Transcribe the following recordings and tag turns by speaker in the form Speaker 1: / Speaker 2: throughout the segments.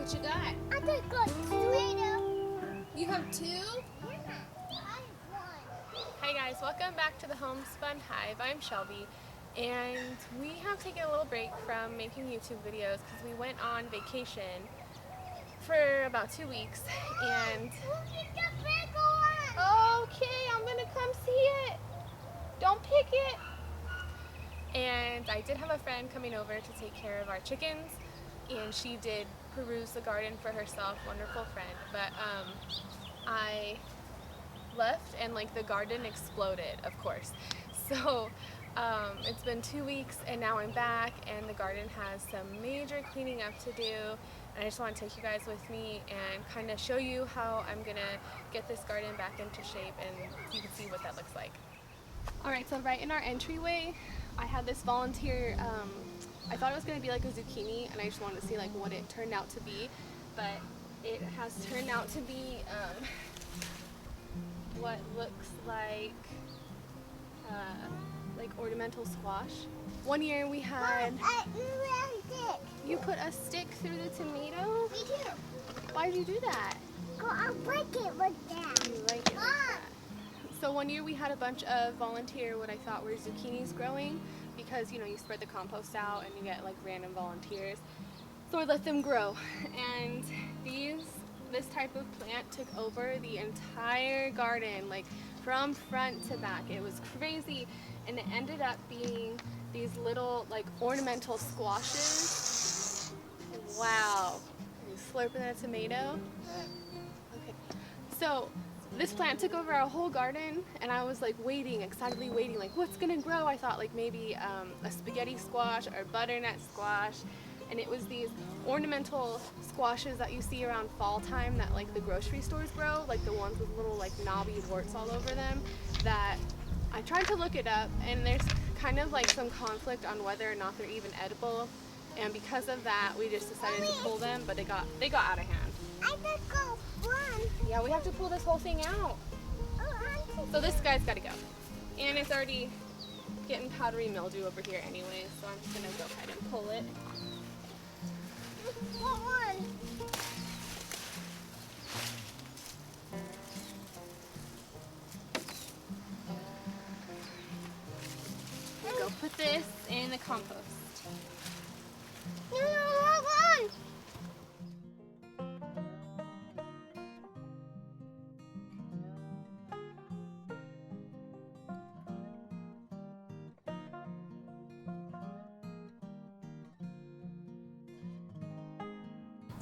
Speaker 1: What you got?
Speaker 2: I just got tomato.
Speaker 1: You have two?
Speaker 2: Yeah, I have one.
Speaker 3: Hi guys, welcome back to the Homespun Hive. I'm Shelby, and we have taken a little break from making YouTube videos because we went on vacation for about 2 weeks. And
Speaker 2: Look at the big one.
Speaker 3: okay, I'm gonna come see it. Don't pick it. And I did have a friend coming over to take care of our chickens, and she did peruse the garden for herself. Wonderful friend. But I left and like the garden exploded, of course. So it's been 2 weeks and now I'm back and the garden has some major cleaning up to do, and I just want to take you guys with me and kind of show you how I'm gonna get this garden back into shape, and you can see what that looks like. Alright, so right in our entryway I had this volunteer, I thought it was going to be like a zucchini and I just wanted to see like what it turned out to be, but it has turned out to be what looks like ornamental squash. One year we had... You put a stick through the tomato?
Speaker 2: Me too.
Speaker 3: Why did you do that?
Speaker 2: I like it with that.
Speaker 3: You like it like that. So one year we had a bunch of volunteer what I thought were zucchinis growing, because you know you spread the compost out and you get like random volunteers. So I let them grow, and this type of plant took over the entire garden, like from front to back. It was crazy, and it ended up being these little like ornamental squashes. Wow. Are you slurping that tomato? Okay. So this plant took over our whole garden, and I was like waiting, excitedly waiting, like what's gonna grow? I thought like maybe a spaghetti squash or butternut squash, and it was these ornamental squashes that you see around fall time that like the grocery stores grow, like the ones with little like knobby warts all over them. That I tried to look it up, and there's kind of like some conflict on whether or not they're even edible, and because of that we just decided to pull them, but they got out of hand.
Speaker 2: I just got one.
Speaker 3: Yeah, we have to pull this whole thing out. So this guy's got to go. And it's already getting powdery mildew over here anyway, so I'm just going to go ahead and pull it.
Speaker 2: What one?
Speaker 3: There you go. Put this in the compost.
Speaker 2: No, what one?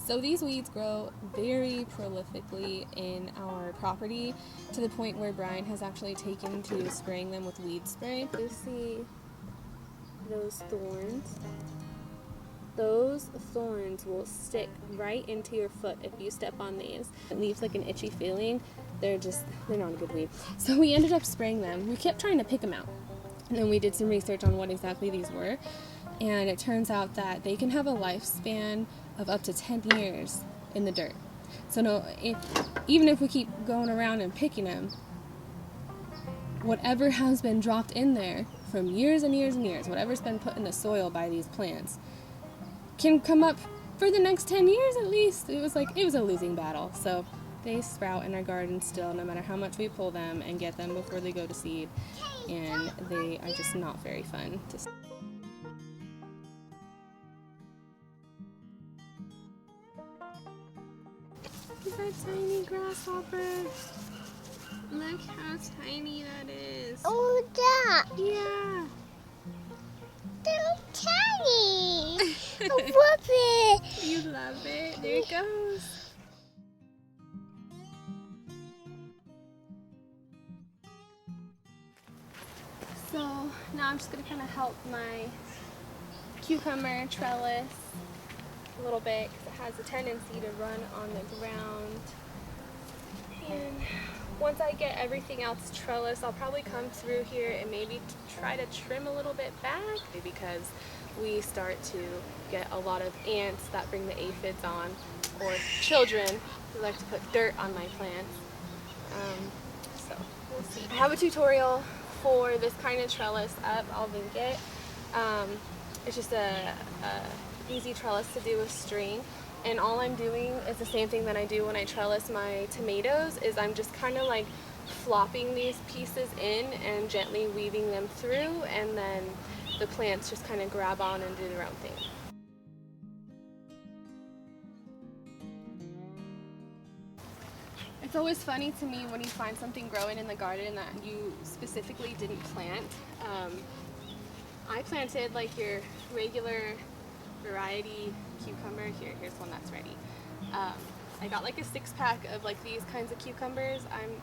Speaker 3: So these weeds grow very prolifically in our property, to the point where Brian has actually taken to spraying them with weed spray. You see those thorns? Those thorns will stick right into your foot if you step on these. It leaves like an itchy feeling. They're not a good weed. So we ended up spraying them. We kept trying to pick them out. And then we did some research on what exactly these were. And it turns out that they can have a lifespan of up to 10 years in the dirt. So even if we keep going around and picking them, whatever has been dropped in there from years and years and years, whatever's been put in the soil by these plants, can come up for the next 10 years at least. It was a losing battle. So they sprout in our garden still, no matter how much we pull them and get them before they go to seed, and they are just not very fun to see. Look at that tiny grasshopper. Look how tiny that is.
Speaker 2: Oh, that.
Speaker 3: Yeah.
Speaker 2: They're tiny. I love it.
Speaker 3: You love it. There it goes. So now I'm just going to kind of help my cucumber trellis a little bit, because it has a tendency to run on the ground. And once I get everything else trellis, I'll probably come through here and maybe try to trim a little bit back, because we start to get a lot of ants that bring the aphids on, or children who like to put dirt on my plants. So we'll see. I have a tutorial for this kind of trellis up. I'll link it. It's just a easy trellis to do with string, and all I'm doing is the same thing that I do when I trellis my tomatoes, is I'm just kind of like flopping these pieces in and gently weaving them through, and then the plants just kind of grab on and do their own thing. It's always funny to me when you find something growing in the garden that you specifically didn't plant. I planted like your regular variety cucumber. Here's one that's ready. I got like a 6-pack of like these kinds of cucumbers.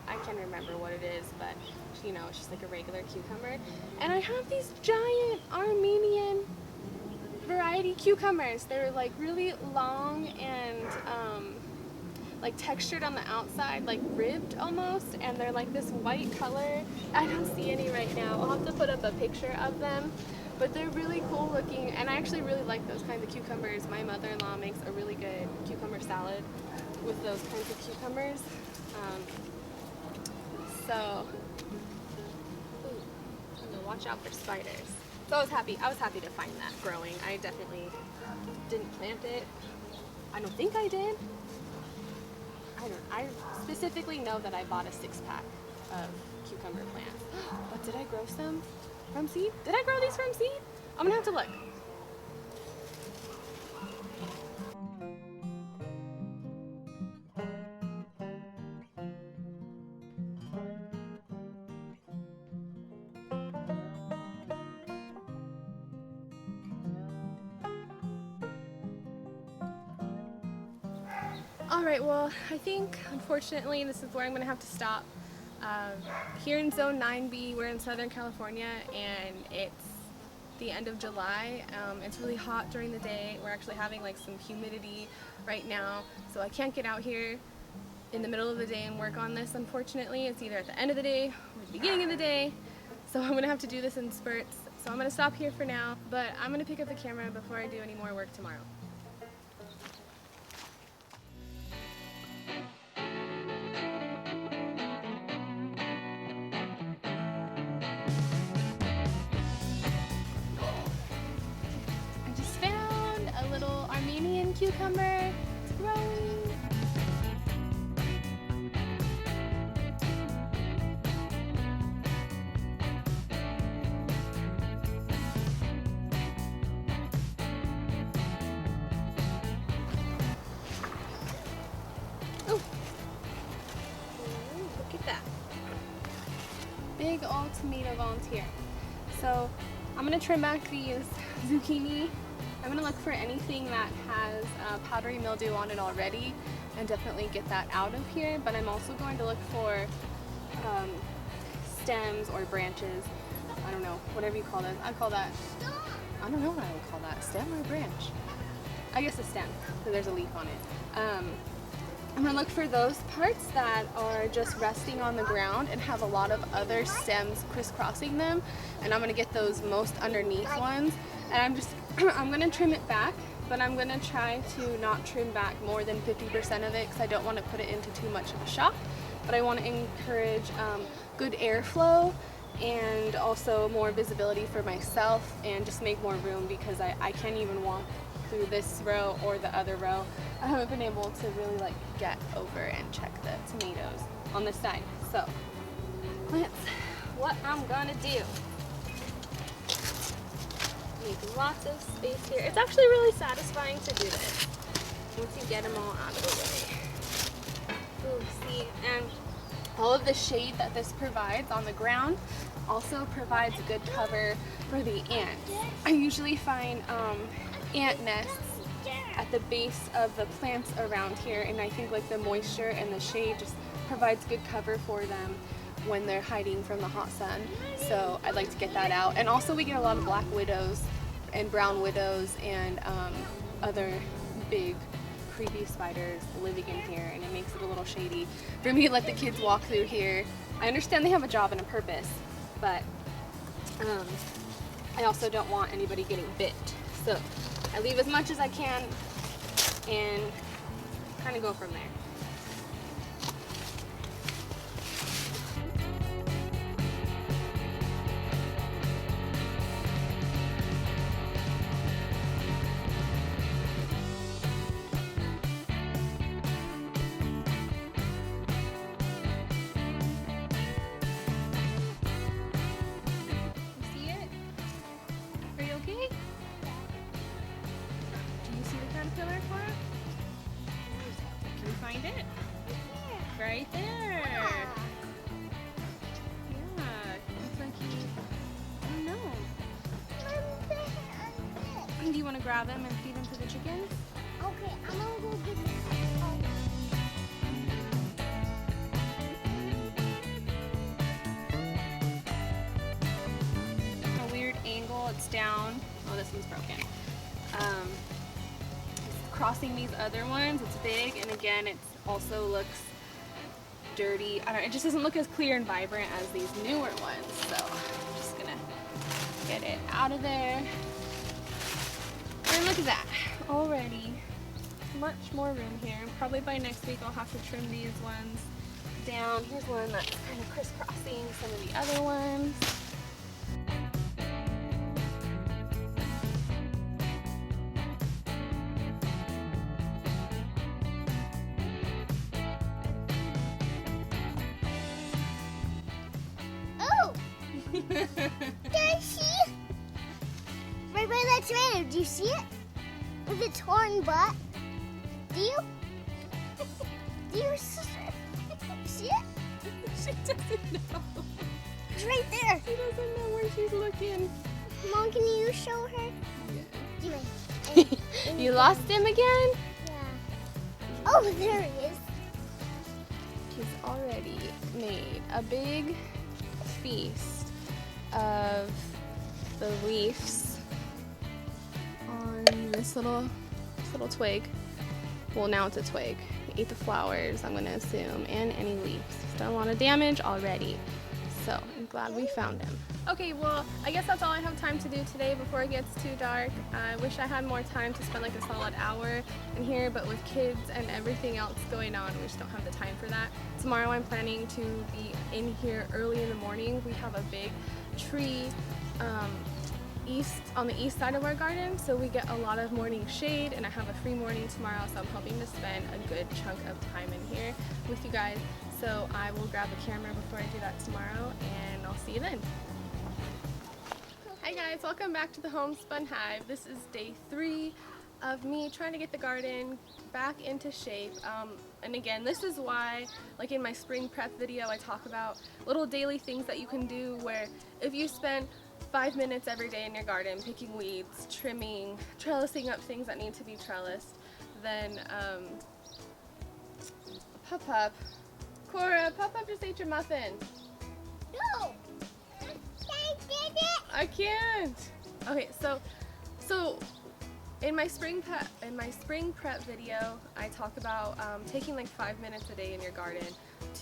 Speaker 3: I can't remember what it is, but you know, it's just like a regular cucumber. And I have these giant Armenian variety cucumbers. They're like really long and like textured on the outside, like ribbed almost, and they're like this white color. I don't see any right now. I'll have to put up a picture of them, but they're really cool looking, and I actually really like those kinds of cucumbers. My mother-in-law makes a really good cucumber salad with those kinds of cucumbers. So watch out for spiders. So I was happy to find that growing. I definitely didn't plant it. I don't think I did. I specifically know that I bought a 6-pack of cucumber plants. But did I grow some from seed? Did I grow these from seed? I'm gonna have to look. Alright, well, I think, unfortunately, this is where I'm going to have to stop. Here in Zone 9B, we're in Southern California, and it's the end of July. It's really hot during the day. We're actually having like some humidity right now, so I can't get out here in the middle of the day and work on this, unfortunately. It's either at the end of the day or the beginning of the day, so I'm going to have to do this in spurts. So I'm going to stop here for now, but I'm going to pick up the camera before I do any more work tomorrow. Cucumber, it's growing. Oh, look at that. Big old tomato volunteer. So I'm gonna trim back these zucchini. I'm going to look for anything that has powdery mildew on it already and definitely get that out of here, but I'm also going to look for stems or branches. I don't know, whatever you call them. I don't know what I would call that, stem or branch? I guess a stem, because there's a leaf on it. I'm going to look for those parts that are just resting on the ground and have a lot of other stems crisscrossing them, and I'm going to get those most underneath ones, and I'm going to trim it back, but I'm going to try to not trim back more than 50% of it because I don't want to put it into too much of a shock, but I want to encourage good airflow and also more visibility for myself and just make more room because I can't even walk through this row or the other row. I haven't been able to really like get over and check the tomatoes on this side. So plants, what I'm gonna do, make lots of space here. It's actually really satisfying to do this once you get them all out of the way. Ooh, see, and all of the shade that this provides on the ground also provides a good cover for the ants. I usually find ant nests at the base of the plants around here, and I think like the moisture and the shade just provides good cover for them when they're hiding from the hot sun. So I'd like to get that out. And also we get a lot of black widows and brown widows and other big creepy spiders living in here, and it makes it a little shady for me to let the kids walk through here. I understand they have a job and a purpose, but I also don't want anybody getting bit. So I leave as much as I can and kind of go from there. caterpillar for it? Can you find it? Right there. Yeah, looks like he, I don't know. Do you want to grab him and feed him to the chickens?
Speaker 2: Okay, I'm gonna go get him.
Speaker 3: A weird angle, it's down. Oh, this one's broken. Crossing these other ones, it's big, and again, it also looks dirty. I don't know, it just doesn't look as clear and vibrant as these newer ones. So I'm just gonna get it out of there. And look at that, already much more room here. Probably by next week I'll have to trim these ones down. Here's one that's kind of crisscrossing some of the other ones.
Speaker 2: Oh! There, see? Right by that trailer, do you see it? With its horn butt? Do you? Do you see it?
Speaker 3: She doesn't know.
Speaker 2: It's right there.
Speaker 3: She doesn't know where she's looking.
Speaker 2: Mom, can you show her?
Speaker 3: Yeah. You lost him again?
Speaker 2: Yeah. Oh, there he is.
Speaker 3: He's already made a big feast of the leaves on this little twig. Well, now it's a twig. He ate the flowers, I'm gonna assume, and any leaves. He's done a lot of damage already. So I'm glad we found him. Okay, well, I guess that's all I have time to do today before it gets too dark. I wish I had more time to spend like a solid hour in here, but with kids and everything else going on, we just don't have the time for that. Tomorrow I'm planning to be in here early in the morning. We have a big tree on the east side of our garden, so we get a lot of morning shade, and I have a free morning tomorrow, so I'm hoping to spend a good chunk of time in here with you guys. So I will grab a camera before I do that tomorrow, and I'll see you then. Hi guys, welcome back to the Homespun Hive. This is day 3 of me trying to get the garden back into shape. And again, this is why, like in my spring prep video, I talk about little daily things that you can do where if you spend 5 minutes every day in your garden picking weeds, trimming, trellising up things that need to be trellised, then Cora, Pup just ate your muffin.
Speaker 2: No! I did it!
Speaker 3: I can't. Okay, so in my spring prep video, I talk about taking like 5 minutes a day in your garden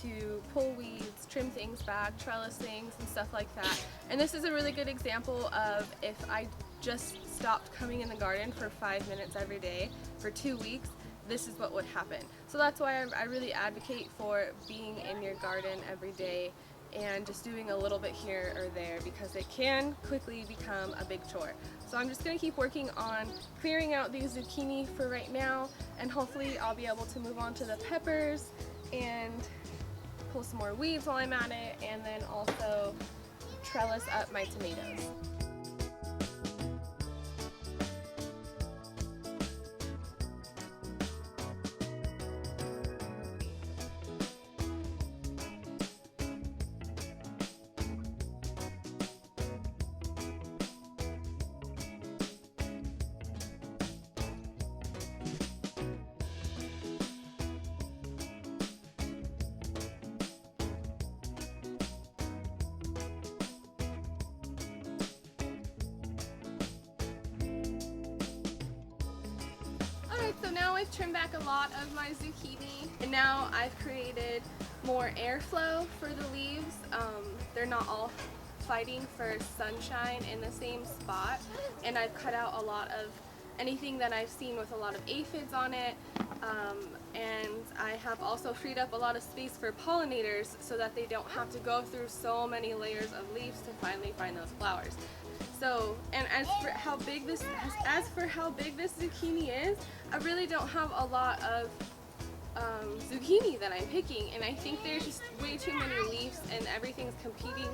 Speaker 3: to pull weeds, trim things back, trellis things, and stuff like that. And this is a really good example of if I just stopped coming in the garden for 5 minutes every day for 2 weeks, this is what would happen. So that's why I really advocate for being in your garden every day and just doing a little bit here or there, because it can quickly become a big chore. So I'm just going to keep working on clearing out these zucchini for right now, and hopefully I'll be able to move on to the peppers and pull some more weeds while I'm at it, and then also trellis up my tomatoes. So now I've trimmed back a lot of my zucchini, and now I've created more airflow for the leaves. They're not all fighting for sunshine in the same spot, and I've cut out a lot of anything that I've seen with a lot of aphids on it, and I have also freed up a lot of space for pollinators so that they don't have to go through so many layers of leaves to finally find those flowers. So, and as for how big this zucchini is, I really don't have a lot of zucchini that I'm picking, and I think there's just way too many leaves and everything's competing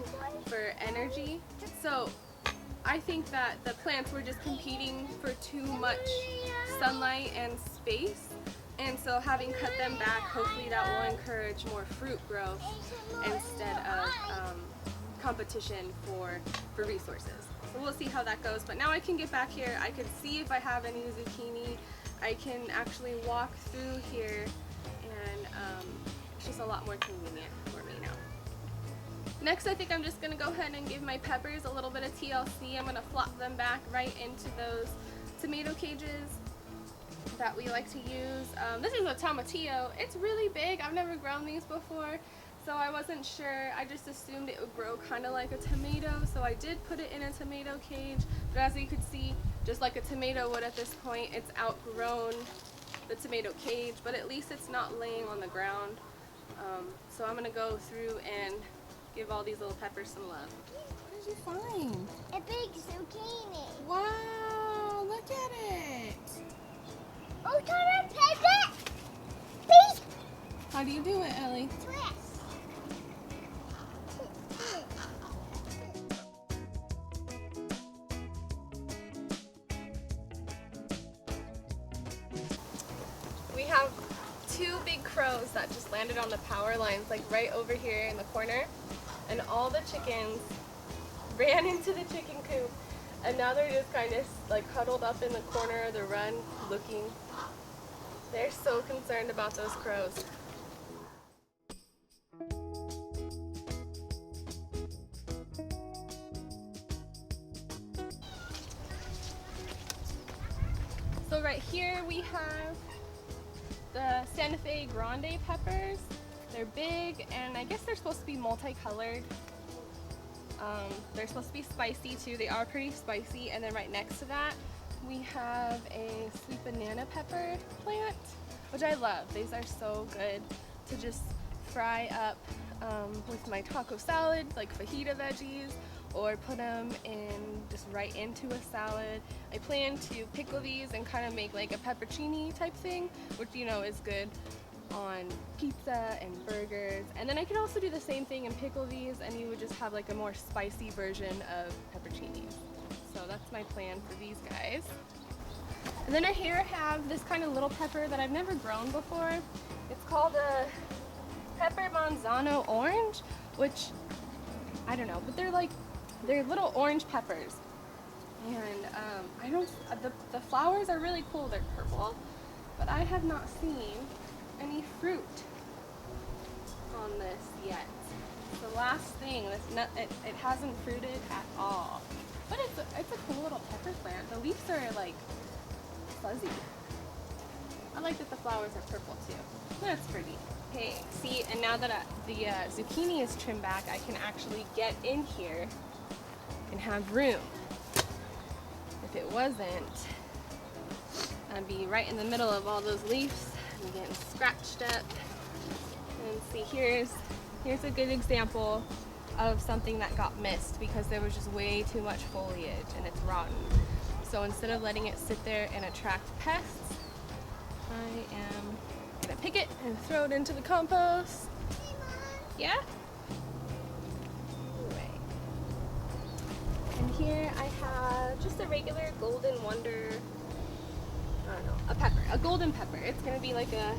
Speaker 3: for energy. So I think that the plants were just competing for too much sunlight and space, and so having cut them back, hopefully that will encourage more fruit growth instead of competition for resources. So we'll see how that goes, but now I can get back here, I can see if I have any zucchini, I can actually walk through here, and it's just a lot more convenient for me now. Next, I think I'm just going to go ahead and give my peppers a little bit of TLC. I'm going to flop them back right into those tomato cages that we like to use. This is a tomatillo. It's really big. I've never grown these before, so I wasn't sure. I just assumed it would grow kind of like a tomato, so I did put it in a tomato cage. But as you could see, just like a tomato would at this point, it's outgrown the tomato cage, but at least it's not laying on the ground. So I'm going to go through and give all these little peppers some love.
Speaker 1: What did you find?
Speaker 2: A big zucchini.
Speaker 1: Wow, look at it.
Speaker 2: Oh, can I pet it? Please.
Speaker 1: How do you do it, Ellie?
Speaker 2: Twist.
Speaker 3: We have two big crows that just landed on the power lines, like right over here in the corner, and all the chickens ran into the chicken coop, and now they're just kind of like huddled up in the corner of the run looking. They're so concerned about those crows. So right here we have the Santa Fe Grande peppers. They're big, and I guess they're supposed to be multicolored. They're supposed to be spicy too. They are pretty spicy. And then right next to that, we have a sweet banana pepper plant, which I love. These are so good to just fry up with my taco salad, like fajita veggies, or put them in just right into a salad. I plan to pickle these and kind of make like a peppercini type thing, which you know is good on pizza and burgers. And then I could also do the same thing and pickle these, and you would just have like a more spicy version of pepperoncinis. So that's my plan for these guys. And then I here have this kind of little pepper that I've never grown before. It's called a pepper manzano orange, which I don't know, but they're little orange peppers. And the flowers are really cool. They're purple, but I have not seen any fruit on this yet. It's the last thing. It hasn't fruited at all. But it's a cool little pepper plant. The leaves are like fuzzy. I like that the flowers are purple too. That's pretty. Okay, see, and now that the zucchini is trimmed back, I can actually get in here and have room. If it wasn't, I'd be right in the middle of all those leaves and getting scratched up. And see, here's a good example of something that got missed because there was just way too much foliage and it's rotten. So instead of letting it sit there and attract pests, I am gonna pick it and throw it into the compost.
Speaker 2: Hey, Mom.
Speaker 3: Yeah? Anyway. And here I have just a regular golden wonder, I don't know, a golden pepper. It's gonna be like a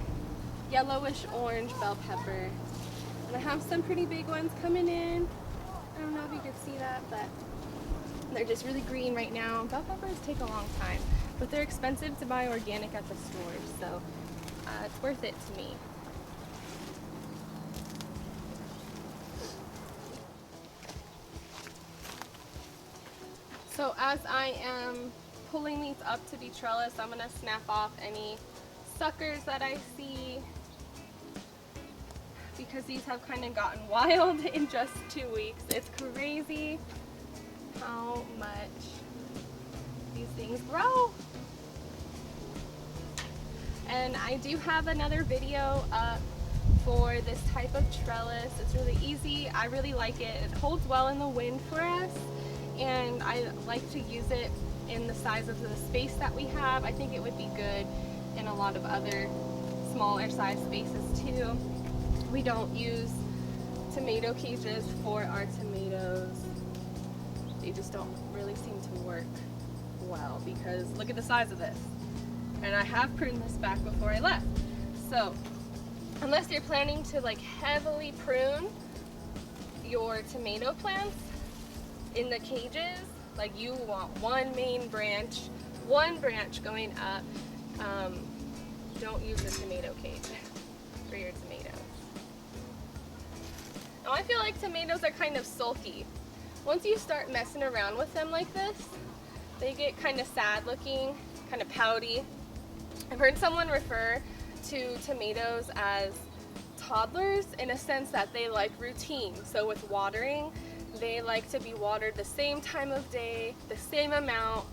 Speaker 3: yellowish orange bell pepper. And I have some pretty big ones coming in. I don't know if you can see that, but they're just really green right now. Bell peppers take a long time, but they're expensive to buy organic at the stores, so it's worth it to me. So as I am pulling these up to be trellis, I'm gonna snap off any suckers that I see, because these have kind of gotten wild in just 2 weeks. It's crazy how much these things grow. And I do have another video up for this type of trellis. It's really easy. I really like it. It holds well in the wind for us, and I like to use it in the size of the space that we have. I think it would be good in a lot of other smaller size spaces too. We don't use tomato cages for our tomatoes. they just don't really seem to work well because look at the size of this. And I have pruned this back before I left. So unless you're planning to like heavily prune your tomato plants in the cages, like you want one main branch, one branch going up, don't use a tomato cage for your tomatoes. Now I feel like tomatoes are kind of sulky. Once you start messing around with them like this, they get kind of sad looking, kind of pouty. I've heard someone refer to tomatoes as toddlers in a sense that they like routine. So with watering, they like to be watered the same time of day, the same amount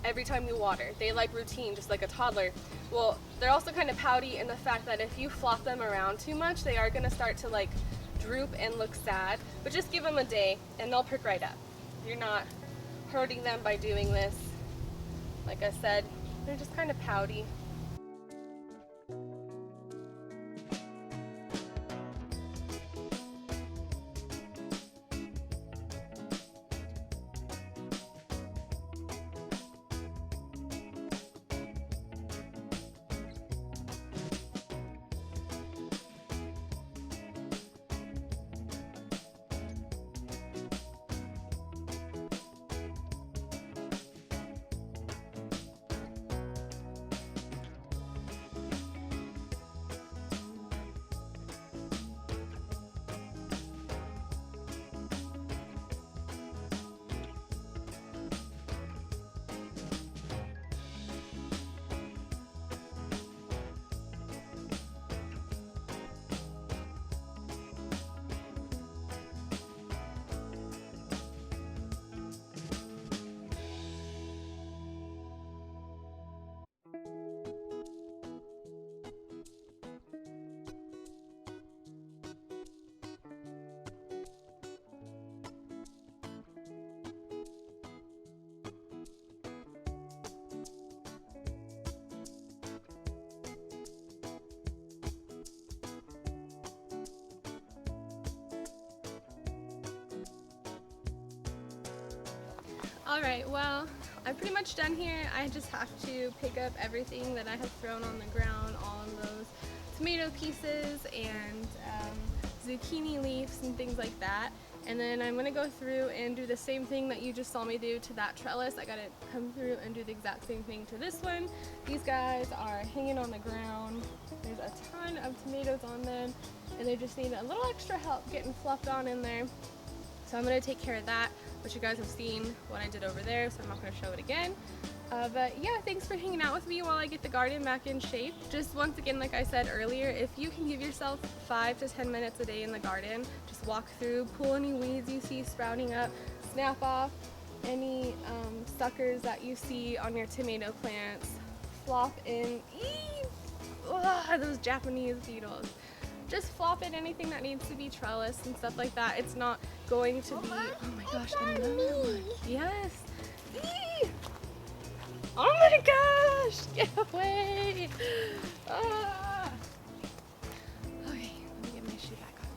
Speaker 3: every time you water. They like routine, just like a toddler. Well, they're also kind of pouty in the fact that if you flop them around too much, they are going to start to like droop and look sad. But just give them a day and they'll perk right up. You're not hurting them by doing this. Like I said, they're just kind of pouty. Alright, well, I'm pretty much done here. I just have to pick up everything that I have thrown on the ground, all of those tomato pieces and zucchini leaves and things like that. And then I'm going to go through and do the same thing that you just saw me do to that trellis. I got to come through and do the exact same thing to this one. These guys are hanging on the ground. There's a ton of tomatoes on them and they just need a little extra help getting fluffed on in there. So I'm going to take care of that, which you guys have seen what I did over there, so I'm not going to show it again. But yeah, thanks for hanging out with me while I get the garden back in shape. Just once again, like I said earlier, if you can give yourself 5 to 10 minutes a day in the garden, just walk through, pull any weeds you see sprouting up, snap off any suckers that you see on your tomato plants, flop in, those Japanese beetles. Just flop in anything that needs to be trellis and stuff like that. It's not going to be, oh my gosh, another one. Yes. Eee! Oh my gosh, get away. Ah. Okay, let me get my shoe back on.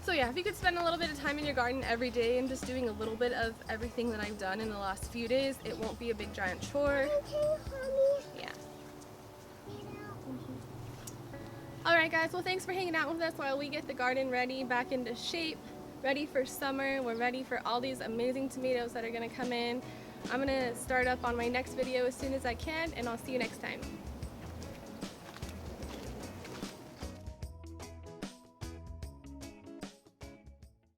Speaker 3: So yeah, if you could spend a little bit of time in your garden every day and just doing a little bit of everything that I've done in the last few days, it won't be a big giant chore. Yeah. Alright guys, well thanks for hanging out with us while we get the garden ready, back into shape, ready for summer. We're ready for all these amazing tomatoes that are going to come in. I'm going to start up on my next video as soon as I can, and I'll see you next time.